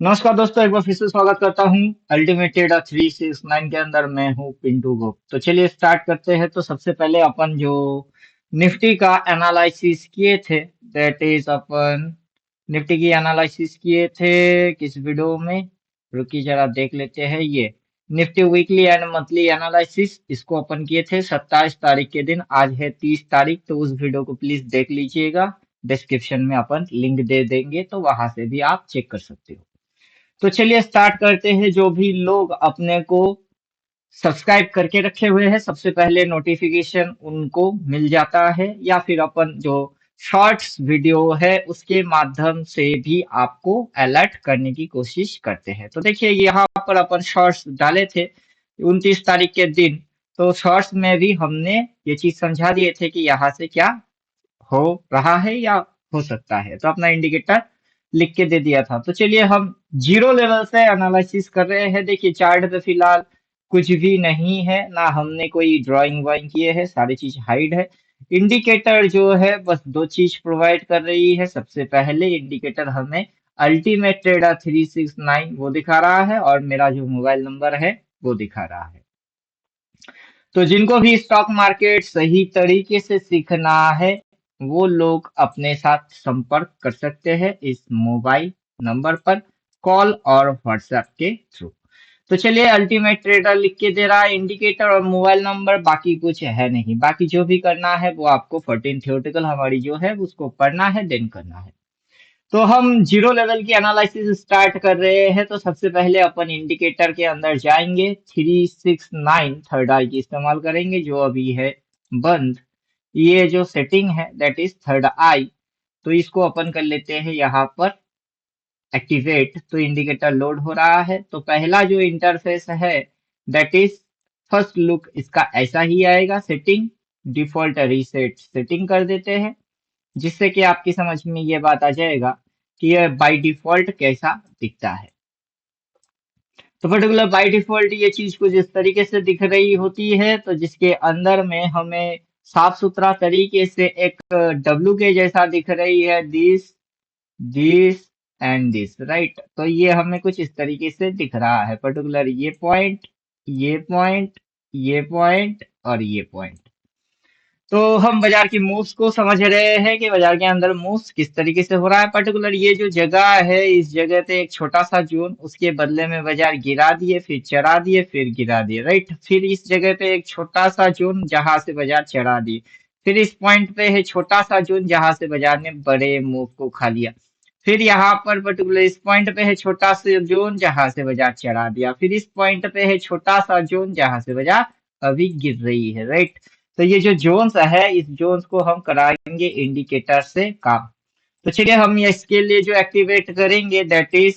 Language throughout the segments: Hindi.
नमस्कार दोस्तों, एक बार फिर से स्वागत करता हूँ अल्टीमेट ट्रेडर 369 के अंदर। मैं हूँ पिंटू गुप्त। तो चलिए स्टार्ट करते हैं। तो सबसे पहले अपन जो निफ्टी का एनालिसिस किए थे, दैट इज अपन निफ्टी की एनालिसिस किए थे किस वीडियो में, रुकिए जरा देख लेते हैं। ये Nifty weekly and monthly analysis, इसको अपन किए थे 27 तारीख के दिन। आज है 30 तारीख, तो उस वीडियो को प्लीज देख लीजिएगा। डिस्क्रिप्शन में अपन लिंक दे देंगे, तो वहां से भी आप चेक कर सकते हो। तो चलिए स्टार्ट करते हैं। जो भी लोग अपने को सब्सक्राइब करके रखे हुए हैं, सबसे पहले नोटिफिकेशन उनको मिल जाता है, या फिर अपन जो शॉर्ट्स वीडियो है उसके माध्यम से भी आपको अलर्ट करने की कोशिश करते हैं। तो देखिए यहाँ पर अपन शॉर्ट्स डाले थे 29 तारीख के दिन। तो शॉर्ट्स में भी हमने ये चीज समझा दिए थे कि यहाँ से क्या हो रहा है या हो सकता है, तो अपना इंडिकेटर लिख के दे दिया था। तो चलिए हम जीरो लेवल से एनालिसिस कर रहे हैं। देखिए चार्ट पे फिलहाल कुछ भी नहीं है, ना हमने कोई ड्राइंग वाइंग किए है, सारी चीज हाइड है। इंडिकेटर जो है बस दो चीज प्रोवाइड कर रही है। सबसे पहले इंडिकेटर हमें अल्टीमेट ट्रेडर 369 वो दिखा रहा है, और मेरा जो मोबाइल नंबर है वो दिखा रहा है। तो जिनको भी स्टॉक मार्केट सही तरीके से सीखना है, वो लोग अपने साथ संपर्क कर सकते हैं इस मोबाइल नंबर पर, कॉल और व्हाट्सएप के थ्रू। तो चलिए अल्टीमेट ट्रेडर लिख के दे रहा है, इंडिकेटर और मोबाइल नंबर, बाकी कुछ है नहीं। बाकी जो भी करना है वो आपको 14 थ्योरेटिकल हमारी जो है उसको पढ़ना है, देन करना है। तो हम जीरो लेवल की एनालिसिस स्टार्ट कर रहे हैं। तो सबसे पहले अपन इंडिकेटर के अंदर जाएंगे, 369 थर्ड आई की इस्तेमाल करेंगे जो अभी है बंद। ये जो सेटिंग है दैट इज थर्ड आई, तो इसको अपन कर लेते हैं यहाँ पर एक्टिवेट। तो इंडिकेटर लोड हो रहा है। तो पहला जो इंटरफेस है दैट इज फर्स्ट लुक, इसका ऐसा ही आएगा। सेटिंग डिफॉल्ट रीसेट सेटिंग कर देते हैं, जिससे कि आपकी समझ में ये बात आ जाएगा कि ये बाय डिफॉल्ट कैसा दिखता है। तो पर्टिकुलर बाय डिफॉल्ट ये चीज कुछ इस तरीके से दिख रही होती है, तो जिसके अंदर में हमें साफ सुथरा तरीके से एक डब्लू के जैसा दिख रही है, this this and this, right. तो ये हमें कुछ इस तरीके से दिख रहा है, पर्टिकुलर ये पॉइंट, ये पॉइंट, ये पॉइंट और ये पॉइंट। तो हम बाजार की मूव्स को समझ रहे हैं कि बाजार के अंदर मूव्स किस तरीके से हो रहा है। पर्टिकुलर ये जो जगह है, इस जगह पे एक छोटा सा जोन, उसके बदले में बाजार गिरा दिए, फिर चढ़ा दिए, फिर गिरा दिए, राइट। फिर इस जगह पे एक छोटा सा जोन जहां से बाजार चढ़ा दिए, फिर इस पॉइंट पे है छोटा सा जोन जहां से बाजार ने बड़े मूव को खा लिया। फिर यहाँ पर पर्टिकुलर इस पॉइंट पे है छोटा सा जोन जहां से बाजार चढ़ा दिया, फिर इस पॉइंट पे है छोटा सा जोन जहां से बाजार अभी गिर रही है, राइट। तो ये जो जोन्स है, इस जोन्स को हम कराएंगे इंडिकेटर से काम। तो चलिए हम ये इसके लिए जो एक्टिवेट करेंगे दैट इज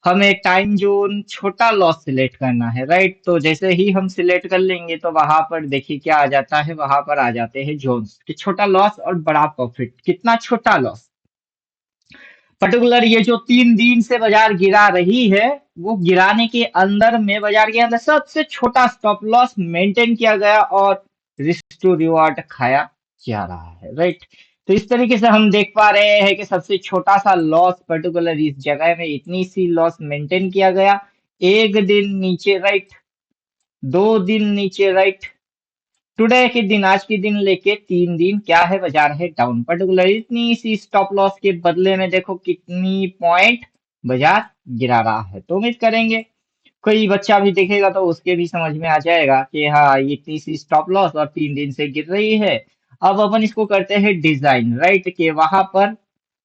हमें टाइम जोन छोटा लॉस सिलेक्ट करना है, राइट। तो जैसे ही हम सिलेक्ट कर लेंगे तो वहां पर देखिए क्या आ जाता है, वहां पर आ जाते हैं जोन्स कि छोटा लॉस और बड़ा प्रॉफिट। कितना छोटा लॉस, पर्टिकुलर ये जो 3 दिन से बाजार गिरा रही है, वो गिराने के अंदर में बाजार के अंदर सबसे छोटा स्टॉप लॉस मेंटेन किया गया और रिस्क टू रिवॉर्ड खाया जा रहा है, राइट। तो इस तरीके से हम देख पा रहे हैं कि सबसे छोटा सा लॉस पर्टिकुलर इस जगह में इतनी सी लॉस मेंटेन किया गया। एक दिन नीचे, राइट, 2 दिन नीचे, राइट। टुडे के दिन, आज के दिन लेके 3 दिन क्या है, बाजार है डाउन। पर्टिकुलर इतनी सी स्टॉप लॉस के बदले में देखो कितनी पॉइंट बाजार गिरा रहा है। तो उम्मीद करेंगे कोई बच्चा भी देखेगा तो उसके भी समझ में आ जाएगा कि हाँ ये इतनी सी स्टॉप लॉस और 3 दिन से गिर रही है। अब अपन इसको करते हैं डिजाइन, राइट, कि वहां पर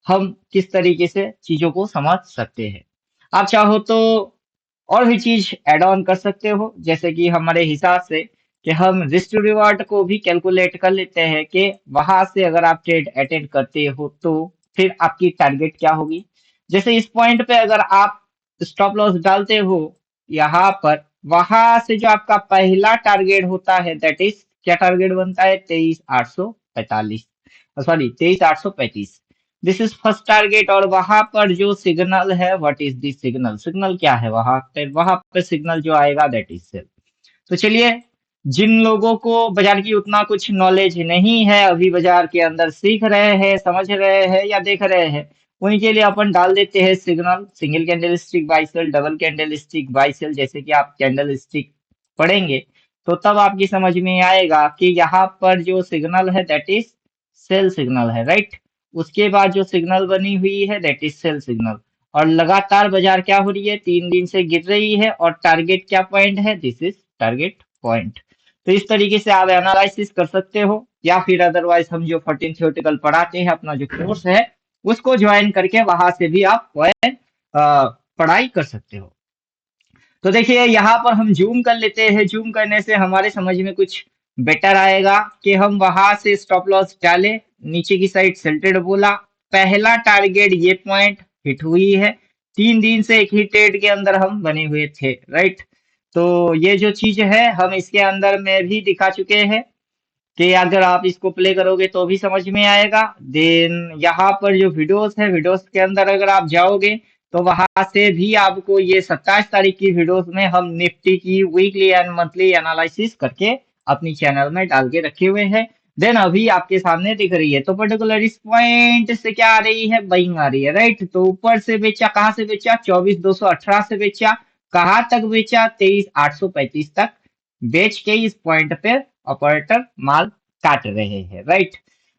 हम किस तरीके से चीजों को समझ सकते हैं। आप चाहो तो और भी चीज ऐड ऑन कर सकते हो, जैसे कि हमारे हिसाब से कि हम रिस्क रिवॉर्ड को भी कैलकुलेट कर लेते हैं कि वहां से अगर आप ट्रेड अटेंड करते हो तो फिर आपकी टारगेट क्या होगी। जैसे इस पॉइंट पे अगर आप स्टॉप लॉस डालते हो यहाँ पर, वहां से जो आपका पहला टारगेट होता है दैट इज क्या टारगेट बनता है, 23,845, sorry 23,835। This is first target. और वहां पर जो सिग्नल है, what is this signal, signal क्या है वहां पे सिग्नल जो आएगा दैट इज सेल। तो चलिए, जिन लोगों को बाजार की उतना कुछ नॉलेज नहीं है, अभी बाजार के अंदर सीख रहे हैं, समझ रहे हैं या देख रहे हैं, उनके लिए अपन डाल देते हैं signal, single candle stick buy sell, double candle stick buy sell. जैसे कि आप कैंडल स्टिक पढ़ेंगे तो तब आपकी समझ में आएगा कि यहाँ पर जो सिग्नल है दैट इज सेल सिग्नल है, राइट। उसके बाद जो सिग्नल बनी हुई है दैट इज सेल सिग्नल। और लगातार बाजार क्या हो रही है, 3 दिन से गिर रही है, और टारगेट क्या पॉइंट है, दिस इज टारगेट पॉइंट। तो इस तरीके से आप एनालिसिस कर सकते हो, या फिर अदरवाइज हम जो 14 थ्योरेटिकल पढ़ाते हैं अपना जो कोर्स है उसको ज्वाइन करके वहां से भी आप पढ़ाई कर सकते हो। तो देखिए यहाँ पर हम जूम कर लेते हैं। जूम करने से हमारे समझ में कुछ बेटर आएगा कि हम वहां से स्टॉप लॉस डालें, नीचे की साइड सेल्टेड बोला, पहला टारगेट ये पॉइंट हिट हुई है, 3 दिन से एक ही ट्रेड के अंदर हम बने हुए थे, राइट। तो ये जो चीज है हम इसके अंदर में भी दिखा चुके हैं कि अगर आप इसको प्ले करोगे तो भी समझ में आएगा। देन यहाँ पर जो वीडियोस है, वीडियोस के अंदर अगर आप जाओगे तो वहां से भी आपको ये 27 तारीख की वीडियोस में हम निफ्टी की वीकली एंड मंथली एनालिसिस करके अपनी चैनल में डाल के रखे हुए हैं। देन अभी आपके सामने दिख रही है, तो पर्टिकुलर इस पॉइंट से क्या आ रही है, बाइंग आ रही है, राइट। तो ऊपर से बेचा, कहाँ से बेचा, 24,218 से बेचा, कहाँ तक बेचा, 23,835 तक बेच के इस पॉइंट पे ऑपरेटर माल काट रहे हैं, राइट।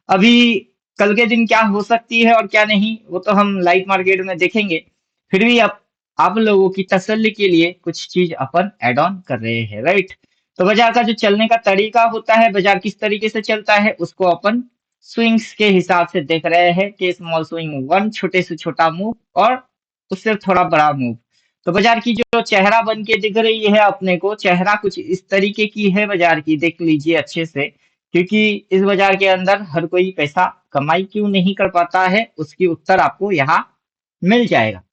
अभी कल के दिन क्या हो सकती है और क्या नहीं वो तो हम लाइव मार्केट में देखेंगे। फिर भी आप लोगों की तसल्ली के लिए कुछ चीज अपन ऐड ऑन कर रहे हैं, राइट। तो बाजार का जो चलने का तरीका होता है, बाजार किस तरीके से चलता है उसको अपन स्विंग्स के हिसाब से देख रहे हैं कि स्मॉल स्विंग वन, छोटे से छोटा मूव, और उससे थोड़ा बड़ा मूव। तो बाजार की जो चेहरा बन के दिख रही है अपने को, चेहरा कुछ इस तरीके की है बाजार की, देख लीजिए अच्छे से। क्योंकि इस बाजार के अंदर हर कोई पैसा कमाई क्यों नहीं कर पाता है उसकी उत्तर आपको यहाँ मिल जाएगा।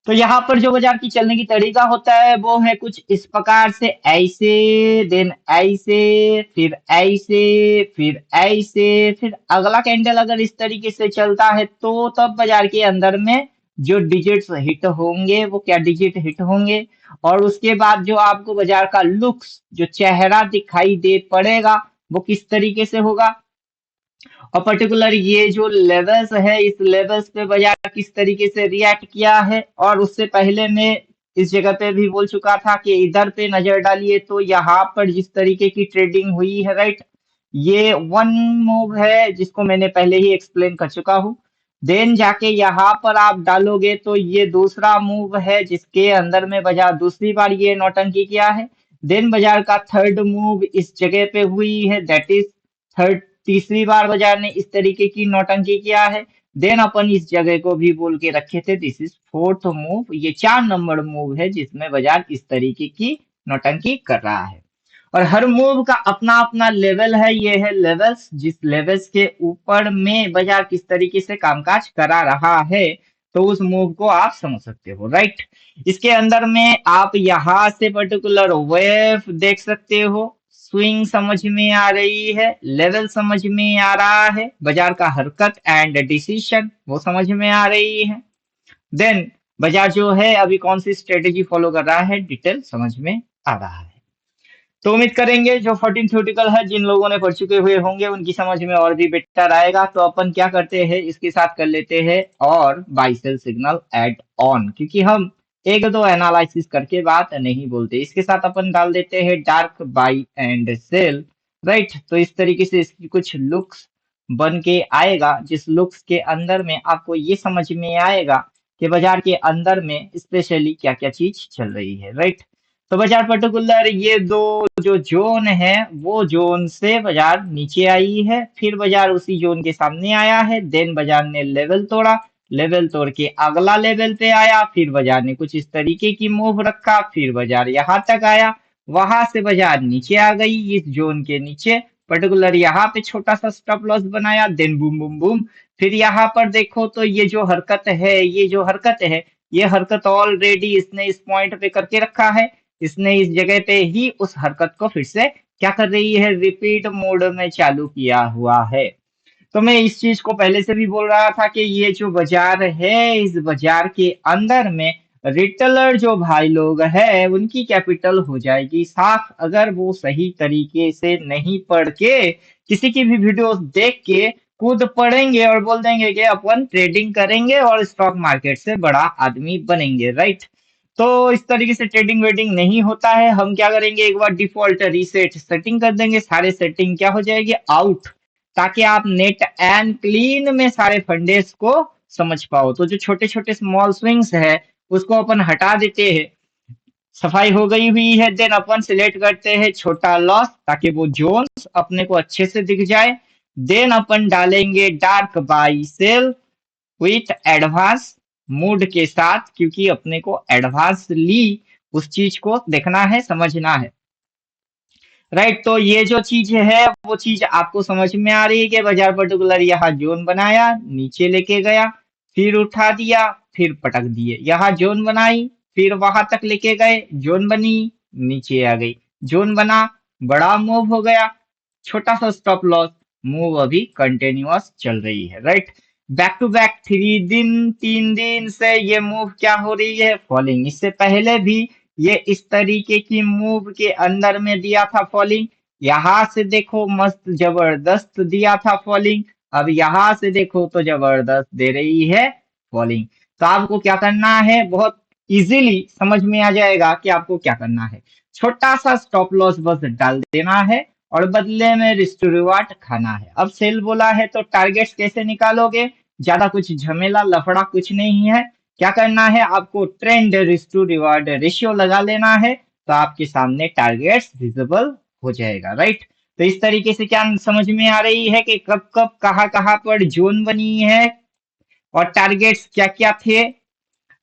तो यहाँ पर जो बाजार की चलने की तरीका होता है वो है कुछ इस प्रकार से, ऐसे, देन ऐसे, फिर ऐसे, फिर ऐसे, फिर अगला कैंडल अगर इस तरीके से चलता है तो तब बाजार के अंदर में जो डिजिट्स हिट होंगे वो क्या डिजिट हिट होंगे। और उसके बाद जो आपको बाजार का लुक्स, जो चेहरा दिखाई दे पड़ेगा वो किस तरीके से होगा, और पर्टिकुलर ये जो लेवल्स है इस लेवल्स पे बाजार किस तरीके से रिएक्ट किया है। और उससे पहले मैं इस जगह पे भी बोल चुका था कि इधर पे नजर डालिए तो यहाँ पर जिस तरीके की ट्रेडिंग हुई है, राइट, ये वन मूव है जिसको मैंने पहले ही एक्सप्लेन कर चुका हूँ। देन जाके यहाँ पर आप डालोगे तो ये दूसरा मूव है जिसके अंदर में बाजार दूसरी बार ये नौटंकी किया है। देन बाजार का थर्ड मूव इस जगह पे हुई है, दैट इज थर्ड, तीसरी बार बाजार ने इस तरीके की नौटंकी किया है। देन अपन इस जगह को भी बोल के रखे थे दिस इज फोर्थ मूव, ये 4 नंबर मूव है जिसमें बाजार इस तरीके की नौटंकी कर रहा है। और हर मूव का अपना अपना लेवल है, ये है लेवल्स, जिस लेवल्स के ऊपर में बाजार किस तरीके से कामकाज करा रहा है तो उस मूव को आप समझ सकते हो, राइट। इसके अंदर में आप यहाँ से पर्टिकुलर वेव देख सकते हो, स्विंग समझ में आ रही है, लेवल समझ में आ रहा है, बाजार का हरकत एंड डिसीजन वो समझ में आ रही है। देन बाजार जो है अभी कौन सी स्ट्रेटेजी फॉलो कर रहा है डिटेल समझ में आ रहा है। तो उम्मीद करेंगे जो 14 थ्योरेटिकल है जिन लोगों ने पढ़ चुके हुए होंगे उनकी समझ में और भी बेटर आएगा। तो अपन क्या करते हैं इसके साथ कर लेते हैं और buy sell signal add on, क्योंकि हम एक दो एनालिसिस करके बात नहीं बोलते। इसके साथ अपन डाल देते हैं dark buy and sell, right. तो इस तरीके से इसकी कुछ लुक्स बन के आएगा, जिस लुक्स के अंदर में आपको ये समझ में आएगा कि बाजार के अंदर में स्पेशली क्या क्या चीज चल रही है, राइट। तो बाजार पर्टिकुलर ये दो जो जोन है वो जोन से बाजार नीचे आई है, फिर बाजार उसी जोन के सामने आया है, देन बाजार ने लेवल तोड़ा, लेवल तोड़ के अगला लेवल पे आया, फिर बाजार ने कुछ इस तरीके की मूव रखा, फिर बाजार यहाँ तक आया, वहां से बाजार नीचे आ गई इस जोन के नीचे, पर्टिकुलर यहाँ पे छोटा सा स्टॉप लॉस बनाया, देन बूम बूम बूम। फिर यहाँ पर देखो तो ये जो हरकत है, ये जो हरकत है, ये हरकत ऑलरेडी इसने इस पॉइंट पे करके रखा है। इसने इस जगह पे ही उस हरकत को फिर से क्या कर रही है, रिपीट मोड में चालू किया हुआ है। तो मैं इस चीज को पहले से भी बोल रहा था कि ये जो बाजार है इस बाजार के अंदर में रिटेलर जो भाई लोग हैं उनकी कैपिटल हो जाएगी साफ, अगर वो सही तरीके से नहीं पढ़ के किसी की भी वीडियो देख के कूद पड़ेंगे और बोल देंगे कि अपन ट्रेडिंग करेंगे और स्टॉक मार्केट से बड़ा आदमी बनेंगे, राइट। तो इस तरीके से ट्रेडिंग वेडिंग नहीं होता है। हम क्या करेंगे, एक बार डिफॉल्ट रीसेट सेटिंग कर देंगे, सारे सेटिंग क्या हो जाएगी, आउट, ताकि आप नेट एंड क्लीन में सारे फंडेस को समझ पाओ। तो जो छोटे छोटे स्मॉल स्विंग्स है उसको अपन हटा देते हैं, सफाई हो गई हुई है। देन अपन सिलेक्ट करते हैं छोटा लॉस, ताकि वो जोन्स अपने को अच्छे से दिख जाए। देन अपन डालेंगे dark buy sell with advance mood के साथ, क्योंकि अपने को एडवांसली उस चीज को देखना है, समझना है, राइट। तो ये जो चीज है वो चीज आपको समझ में आ रही है कि बाजार पर्टिकुलर यहाँ जोन बनाया, नीचे लेके गया, फिर उठा दिया, फिर पटक दिए, यहाँ जोन बनाई, फिर वहां तक लेके गए, जोन बनी, नीचे आ गई, जोन बना, बड़ा मूव हो गया, छोटा सा स्टॉप लॉस, मूव अभी कंटिन्यूअस चल रही है, राइट। बैक टू बैक 3 दिन 3 दिन से ये मूव क्या हो रही है, फॉलिंग। इससे पहले भी ये इस तरीके की मूव के अंदर में दिया था फॉलिंग, यहाँ से देखो मस्त जबरदस्त दिया था फॉलिंग, अब यहाँ से देखो तो जबरदस्त दे रही है फॉलिंग। तो आपको क्या करना है, बहुत इजीली समझ में आ जाएगा कि आपको क्या करना है। छोटा सा स्टॉप लॉस बस डाल देना है और बदले में रिस्क टू रिवार्ड खाना है। अब सेल बोला है तो टारगेट्स कैसे निकालोगे, ज्यादा कुछ झमेला लफड़ा कुछ नहीं है। क्या करना है, आपको trend risk to reward ratio लगा लेना है, तो आपके सामने टारगेट्स विजिबल हो जाएगा, राइट। तो इस तरीके से क्या समझ में आ रही है कि कब कब कहाँ कहाँ पर जोन बनी है और टारगेट्स क्या क्या थे।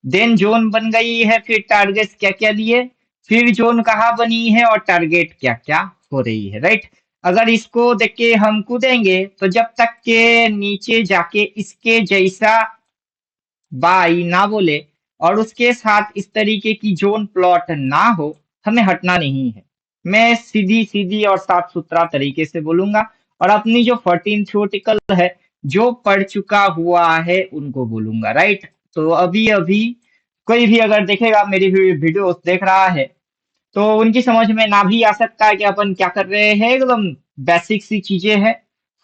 देन जोन बन गई है, फिर टारगेट्स क्या क्या लिए, फिर जोन कहाँ बनी है और टारगेट क्या क्या हो रही है, राइट। अगर इसको देख के हम कूदेंगे तो जब तक के नीचे जाके इसके जैसा बाई ना बोले और उसके साथ इस तरीके की जोन प्लॉट ना हो, हमें हटना नहीं है। मैं सीधी सीधी और साफ सुथरा तरीके से बोलूंगा, और अपनी जो 14 थ्योरेटिकल है, जो पढ़ चुका हुआ है उनको बोलूंगा, राइट। तो अभी अभी कोई भी अगर देखेगा मेरी वीडियो देख रहा है, तो उनकी समझ में ना भी आ सकता है कि अपन क्या कर रहे हैं, एकदम बेसिक सी चीजें हैं।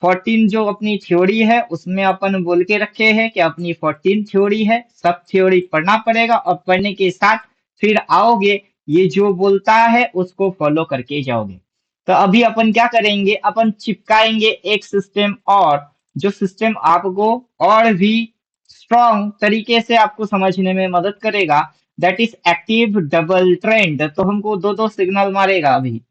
14 जो अपनी थ्योरी है उसमें अपन बोल के रखे हैं कि अपनी 14 थ्योरी है, सब थ्योरी पढ़ना पड़ेगा और पढ़ने के साथ फिर आओगे, ये जो बोलता है उसको फॉलो करके जाओगे। तो अभी अपन क्या करेंगे, अपन चिपकाएंगे एक सिस्टम, और जो सिस्टम आपको और भी स्ट्रॉन्ग तरीके से आपको समझने में मदद करेगा, that is active double trend. तो हमको दो दो सिग्नल मारेगा अभी,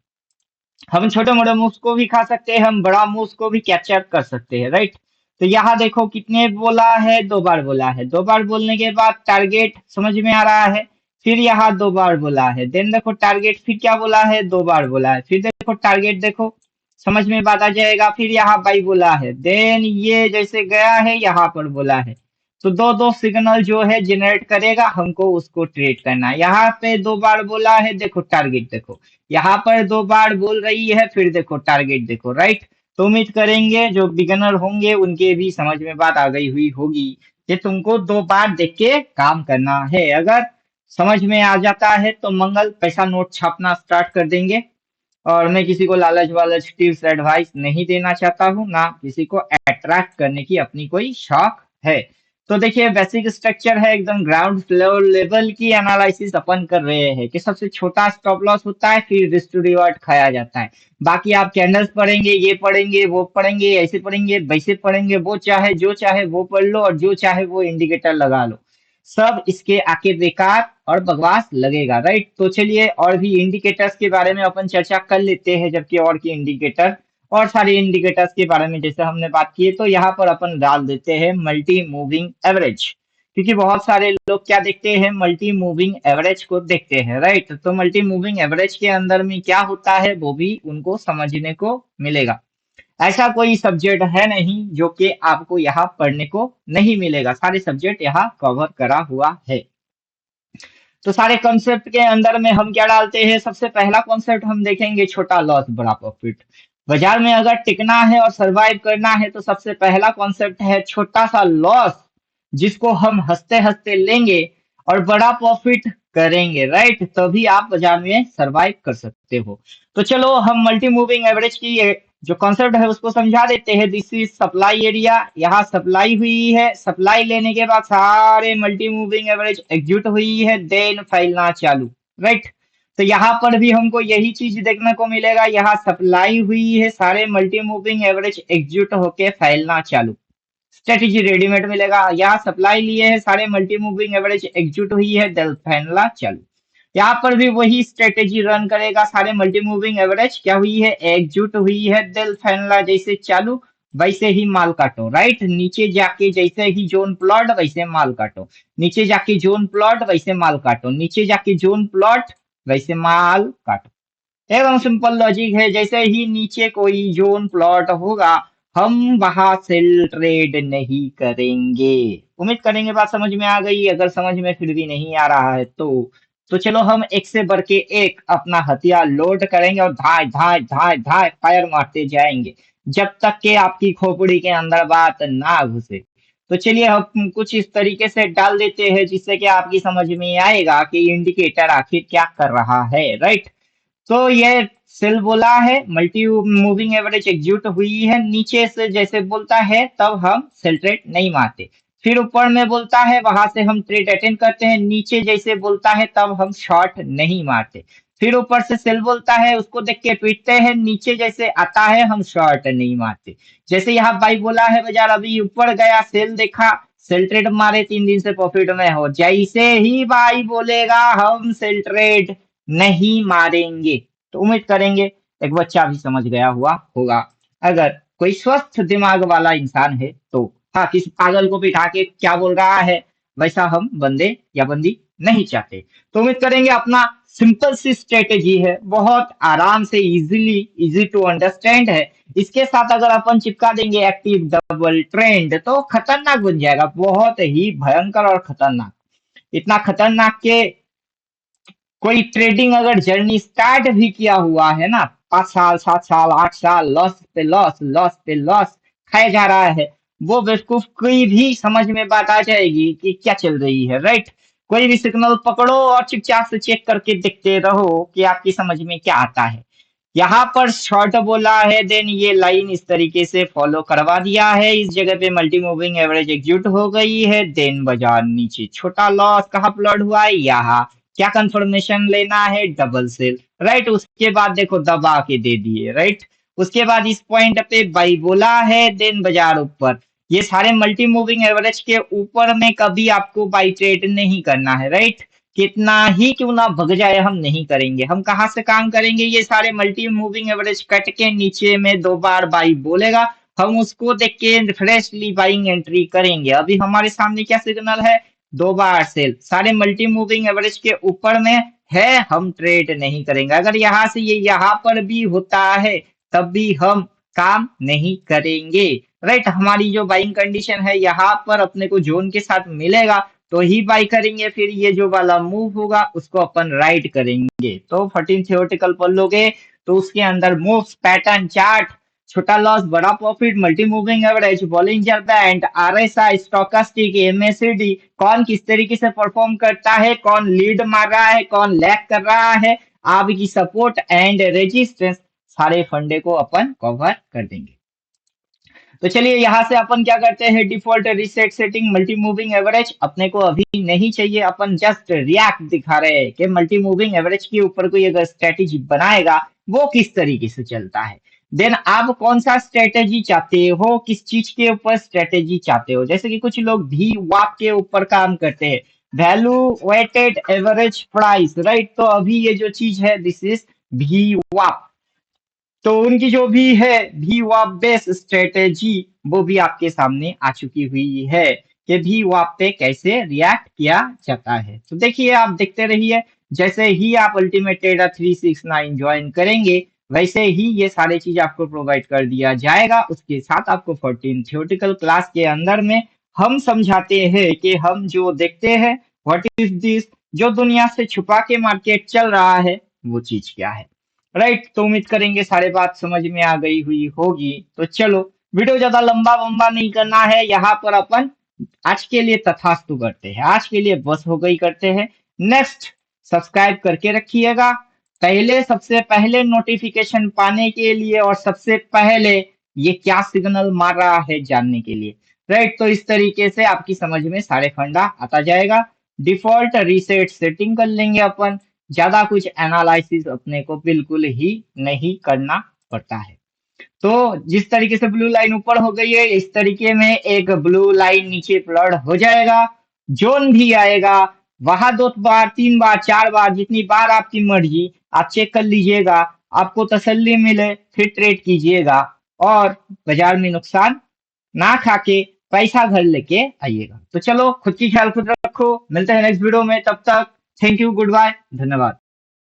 हम छोटे मोटे मूव्स को भी खा सकते हैं, हम बड़ा मूव्स को भी कैप्चर कर सकते हैं, राइट। तो यहाँ देखो कितने बोला है, 2 बार बोला है, 2 बार बोलने के बाद टारगेट समझ में आ रहा है, फिर यहाँ 2 बार बोला है, देन देखो टारगेट फिर क्या बोला है, 2 बार बोला है, फिर देखो टारगेट, देखो समझ में बात आ जाएगा, फिर यहाँ बाई बोला है, देन ये जैसे गया है यहाँ पर बोला है। तो दो दो सिग्नल जो है जनरेट करेगा, हमको उसको ट्रेड करना है। यहाँ पे 2 बार बोला है, देखो टारगेट देखो, यहाँ पर 2 बार बोल रही है, फिर देखो टारगेट देखो, राइट। तो उम्मीद करेंगे जो बिगनर होंगे उनके भी समझ में बात आ गई हुई होगी कि तुमको 2 बार देख के काम करना है। अगर समझ में आ जाता है तो मंगल, पैसा नोट छापना स्टार्ट कर देंगे। और मैं किसी को लालच वालच टिप्स एडवाइस नहीं देना चाहता हूँ, ना किसी को अट्रैक्ट करने की अपनी कोई शौक है। तो देखिए बेसिक स्ट्रक्चर है, एकदम ग्राउंड फ्लोर लेवल की एनालिसिस अपन कर रहे हैं कि सबसे छोटा स्टॉप लॉस होता है, फिर रिस्क टू रिवार्ड खाया जाता है। बाकी आप कैंडल्स पढ़ेंगे, ये पढ़ेंगे, वो पढ़ेंगे, ऐसे पढ़ेंगे, वैसे पढ़ेंगे, वो चाहे जो चाहे वो पढ़ लो और जो चाहे वो इंडिकेटर लगा लो, सब इसके आके बेकार और बकवास लगेगा, राइट। तो चलिए और भी इंडिकेटर्स के बारे में अपन चर्चा कर लेते हैं, जबकि और की इंडिकेटर और सारे इंडिकेटर्स के बारे में जैसे हमने बात की है, तो यहाँ पर अपन डाल देते हैं मल्टी मूविंग एवरेज, क्योंकि बहुत सारे लोग क्या देखते हैं, मल्टी मूविंग एवरेज को देखते हैं, राइट। तो मल्टी मूविंग एवरेज के अंदर में क्या होता है वो भी उनको समझने को मिलेगा। ऐसा कोई सब्जेक्ट है नहीं जो कि आपको यहाँ पढ़ने को नहीं मिलेगा, सारे सब्जेक्ट यहाँ कवर करा हुआ है। तो सारे कॉन्सेप्ट के अंदर में हम क्या डालते हैं, सबसे पहला कॉन्सेप्ट हम देखेंगे छोटा लॉस बड़ा प्रॉफिट। बाजार में अगर टिकना है और सरवाइव करना है तो सबसे पहला कॉन्सेप्ट है छोटा सा लॉस, जिसको हम हंसते हंसते लेंगे और बड़ा प्रॉफिट करेंगे, राइट। तभी आप बाजार में सरवाइव कर सकते हो। तो चलो हम मल्टी मूविंग एवरेज की जो कॉन्सेप्ट है उसको समझा देते हैं। दिस इज सप्लाई एरिया, यहाँ सप्लाई हुई है, सप्लाई लेने के बाद सारे मल्टी मूविंग एवरेज एग्जीक्यूट हुई है, देन फैलना चालू, राइट। तो यहाँ पर भी हमको यही चीज देखने को मिलेगा, यहाँ सप्लाई हुई है, सारे मल्टी मूविंग एवरेज एग्जीक्यूट होके फैलना चालू, स्ट्रेटेजी रेडीमेड मिलेगा। यहाँ सप्लाई लिए है, सारे मल्टी मूविंग एवरेज एग्जीक्यूट हुई है, देन फैलना चालू। यहाँ पर भी वही स्ट्रेटेजी रन करेगा, सारे मल्टी मूविंग एवरेज क्या हुई है, एग्जीक्यूट हुई है, दिल फैनला जैसे चालू वैसे ही माल काटो, राइट। नीचे जाके जैसे ही जोन प्लॉट वैसे माल काटो, नीचे जाके जोन प्लॉट वैसे माल काटो, नीचे जाके जोन प्लॉट वैसे माल काटो। एकदम सिंपल लॉजिक है, जैसे ही नीचे कोई जोन प्लॉट होगा हम वहां सेल ट्रेड नहीं करेंगे। उम्मीद करेंगे बात समझ में आ गई। अगर समझ में फिर भी नहीं आ रहा है तो चलो हम एक से बढ़ के एक अपना हथियार लोड करेंगे और धाय धाय धाय धाय फायर मारते जाएंगे जब तक कि आपकी खोपड़ी के अंदर बात ना घुसे। तो चलिए हम कुछ इस तरीके से डाल देते हैं जिससे कि आपकी समझ में आएगा कि इंडिकेटर आखिर क्या कर रहा है, राइट। तो ये सेल बोला है, मल्टी मूविंग एवरेज एग्जीक्यूट हुई है, नीचे से जैसे बोलता है तब हम सेल ट्रेड नहीं मारते। फिर ऊपर में बोलता है वहां से हम ट्रेड अटेंड करते हैं, नीचे जैसे बोलता है तब हम शॉर्ट नहीं मारते। फिर ऊपर से सेल बोलता है उसको देख के पीटते हैं, नीचे जैसे आता है हम शॉर्ट नहीं मारते। जैसे यहाँ बाई बोला है बाजार अभी ऊपर गया, सेल देखा, सेल ट्रेड मारे, 3 दिन से प्रॉफिट में हो, जैसे ही बाई बोलेगा हम सेल ट्रेड नहीं मारेंगे। तो उम्मीद करेंगे एक बच्चा भी समझ गया हुआ होगा। अगर कोई स्वस्थ दिमाग वाला इंसान है तो हाँ, किसी पागल को बिठा के क्या बोल रहा है वैसा हम बंदे या बंदी नहीं चाहते। तो उम्मीद करेंगे अपना सिंपल सी स्ट्रेटेजी है, बहुत आराम से इजीली इजी टू अंडरस्टैंड है। इसके साथ अगर अपन चिपका देंगे एक्टिव डबल ट्रेंड तो खतरनाक बन जाएगा, बहुत ही भयंकर और खतरनाक। इतना खतरनाक के कोई ट्रेडिंग अगर जर्नी स्टार्ट भी किया हुआ है ना, 5 साल 7 साल 8 साल लॉस पे लॉस लॉस पे लॉस खाया जा रहा है, वो बेवकूफ कोई भी समझ में बात आ जाएगी कि क्या चल रही है, राइट। कोई भी सिग्नल पकड़ो और चुपचाप से चेक करके देखते रहो कि आपकी समझ में क्या आता है। यहाँ पर शॉर्ट बोला है, देन ये लाइन इस तरीके से फॉलो करवा दिया है, इस जगह पे मल्टी मूविंग एवरेज एग्जीक्यूट हो गई है, देन बाजार नीचे छोटा लॉस कहाँ प्लॉट हुआ है, यहाँ क्या कंफर्मेशन लेना है, डबल सेल, राइट। उसके बाद देखो दबा के दे दिए, राइट। उसके बाद इस पॉइंट पे बाई बोला है, देन बाजार ऊपर, ये सारे मल्टी मूविंग एवरेज के ऊपर में कभी आपको बाई ट्रेड नहीं करना है, राइट। कितना ही क्यों ना भग जाए हम नहीं करेंगे। हम कहाँ से काम करेंगे, ये सारे मल्टी मूविंग एवरेज कट के नीचे में 2 बार बाई बोलेगा, हम उसको देख के फ्रेशली बाइंग एंट्री करेंगे। अभी हमारे सामने क्या सिग्नल है, 2 बार सेल, सारे मल्टी मूविंग एवरेज के ऊपर में है, हम ट्रेड नहीं करेंगे। अगर यहाँ से ये यहाँ पर भी होता है तब भी हम काम नहीं करेंगे, राइट। हमारी जो बाइंग कंडीशन है यहाँ पर अपने को जोन के साथ मिलेगा तो ही बाई करेंगे, फिर ये जो वाला मूव होगा उसको अपन राइट करेंगे। तो 14 थियोरेटिकल पढ़ लोगे तो उसके अंदर मूव्स, पैटर्न, चार्ट, छोटा लॉस बड़ा profit, multi moving average, Bollinger band, RSI, stochastic, MACD, कौन किस तरीके से परफॉर्म करता है, कौन लीड मार रहा है, कौन लैग कर रहा है, आपकी सपोर्ट एंड रेजिस्टेंस, सारे फंडे को अपन कवर कर देंगे। तो चलिए यहाँ से अपन क्या करते हैं, default reset setting multi moving average अपने को अभी नहीं चाहिए, अपन जस्ट रिएक्ट दिखा रहे हैं कि मल्टी मूविंग एवरेज के ऊपर कोई अगर स्ट्रेटेजी बनाएगा वो किस तरीके से चलता है। देन आप कौन सा स्ट्रेटेजी चाहते हो, किस चीज के ऊपर स्ट्रेटेजी चाहते हो। जैसे कि कुछ लोग भी वाप के ऊपर काम करते हैं, value weighted average price, right. तो अभी ये जो चीज है दिस इज भी वाप, तो उनकी जो भी है VWAP बेस स्ट्रेटेजी वो भी आपके सामने आ चुकी हुई है कि VWAP पे कैसे रिएक्ट किया जाता है। तो देखिए आप देखते रहिए, जैसे ही आप अल्टीमेट ट्रेडर 369 ज्वाइन करेंगे वैसे ही ये सारे चीज आपको प्रोवाइड कर दिया जाएगा। उसके साथ आपको 14 थियोरेटिकल क्लास के अंदर में हम समझाते हैं कि हम जो देखते हैं व्हाट इज दिस, जो दुनिया से छुपा के मार्केट चल रहा है वो चीज क्या है, राइट। तो उम्मीद करेंगे सारे बात समझ में आ गई हुई होगी। तो चलो वीडियो ज्यादा लंबा वंबा नहीं करना है, यहाँ पर अपन आज के लिए तथास्तु करते हैं, आज के लिए बस हो गई करते हैं। नेक्स्ट सब्सक्राइब करके रखिएगा, पहले सबसे पहले नोटिफिकेशन पाने के लिए और सबसे पहले ये क्या सिग्नल मार रहा है जानने के लिए। राइट, तो इस तरीके से आपकी समझ में सारे फंडा आता जाएगा। डिफॉल्ट रीसेट सेटिंग कर लेंगे अपन। ज्यादा कुछ एनालिसिस अपने को बिल्कुल ही नहीं करना पड़ता है। तो जिस तरीके से ब्लू लाइन ऊपर हो गई है, इस तरीके में एक ब्लू लाइन नीचे प्लॉट हो जाएगा। जोन भी आएगा, वहां 2 बार 3 बार 4 बार जितनी बार आपकी मर्जी आप चेक कर लीजिएगा। आपको तसल्ली मिले फिर ट्रेड कीजिएगा और बाजार में नुकसान ना खा के पैसा घर लेके आइएगा। तो चलो, खुद की ख्याल खुद रखो, मिलते हैं नेक्स्ट वीडियो में, तब तक थैंक यू, गुड बाय, धन्यवाद।